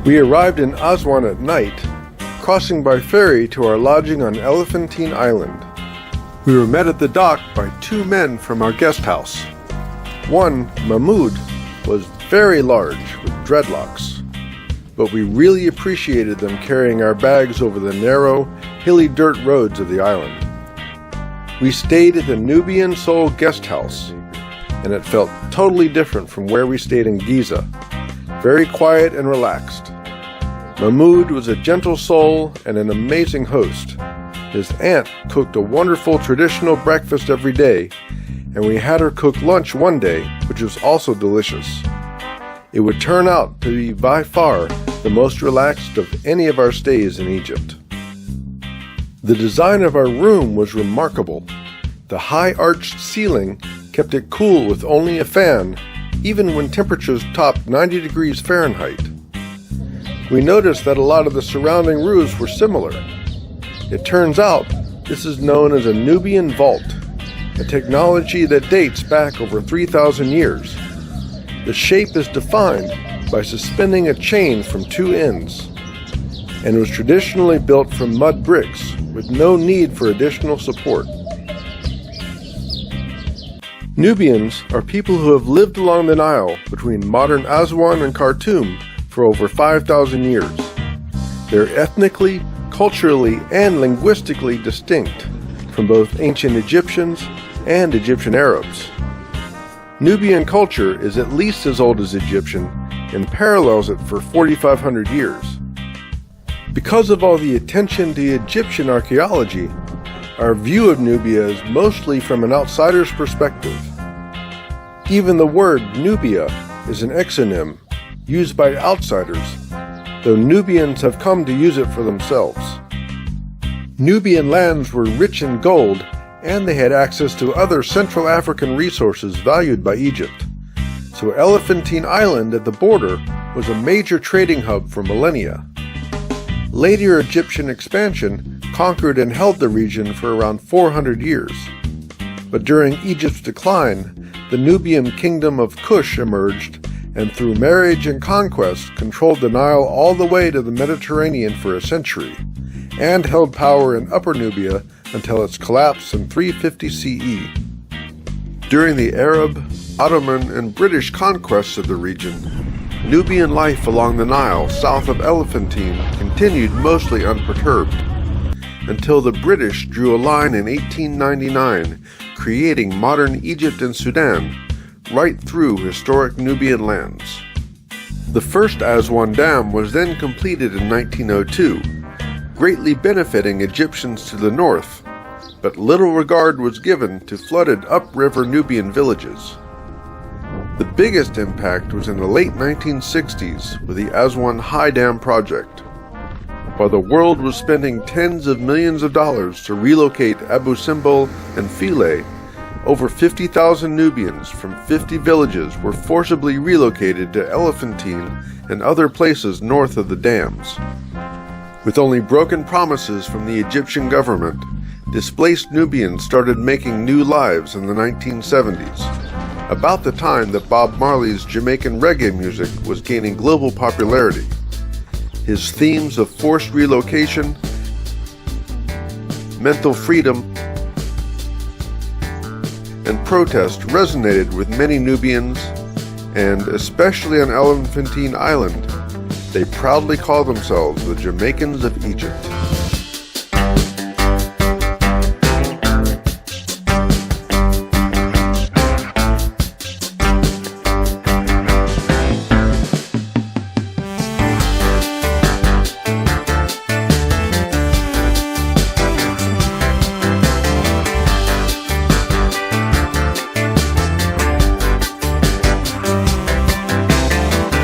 We arrived in Aswan at night, crossing by ferry to our lodging on Elephantine Island. We were met at the dock by two men from our guest house. One, Mahmoud, was very large with dreadlocks, but we really appreciated them carrying our bags over the narrow, hilly dirt roads of the island. We stayed at the Nubian Soul guest house, and it felt totally different from where we stayed in Giza. Very quiet and relaxed. Mahmoud was a gentle soul and an amazing host. His aunt cooked a wonderful traditional breakfast every day, and we had her cook lunch one day, which was also delicious. It would turn out to be by far the most relaxed of any of our stays in Egypt. The design of our room was remarkable. The high arched ceiling kept it cool with only a fan, even when temperatures topped 90 degrees Fahrenheit. We noticed that a lot of the surrounding roofs were similar. It turns out this is known as a Nubian vault, a technology that dates back over 3,000 years. The shape is defined by suspending a chain from two ends, and was traditionally built from mud bricks with no need for additional support. Nubians are people who have lived along the Nile between modern Aswan and Khartoum for over 5,000 years. They're ethnically, culturally, and linguistically distinct from both ancient Egyptians and Egyptian Arabs. Nubian culture is at least as old as Egyptian and parallels it for 4,500 years. Because of all the attention to Egyptian archaeology, our view of Nubia is mostly from an outsider's perspective. Even the word Nubia is an exonym used by outsiders, though Nubians have come to use it for themselves. Nubian lands were rich in gold, and they had access to other Central African resources valued by Egypt. So Elephantine Island at the border was a major trading hub for millennia. Later Egyptian expansion conquered and held the region for around 400 years. But during Egypt's decline, the Nubian kingdom of Kush emerged, and through marriage and conquest controlled the Nile all the way to the Mediterranean for a century, and held power in Upper Nubia until its collapse in 350 CE. During the Arab, Ottoman, and British conquests of the region, Nubian life along the Nile south of Elephantine continued mostly unperturbed, until the British drew a line in 1899, creating modern Egypt and Sudan right through historic Nubian lands. The first Aswan Dam was then completed in 1902, greatly benefiting Egyptians to the north, but little regard was given to flooded upriver Nubian villages. The biggest impact was in the late 1960s with the Aswan High Dam project. While the world was spending tens of millions of dollars to relocate Abu Simbel and Philae, over 50,000 Nubians from 50 villages were forcibly relocated to Elephantine and other places north of the dams. With only broken promises from the Egyptian government, displaced Nubians started making new lives in the 1970s, about the time that Bob Marley's Jamaican reggae music was gaining global popularity. His themes of forced relocation, mental freedom, and protest resonated with many Nubians, and especially on Elephantine Island, they proudly call themselves the Jamaicans of Egypt.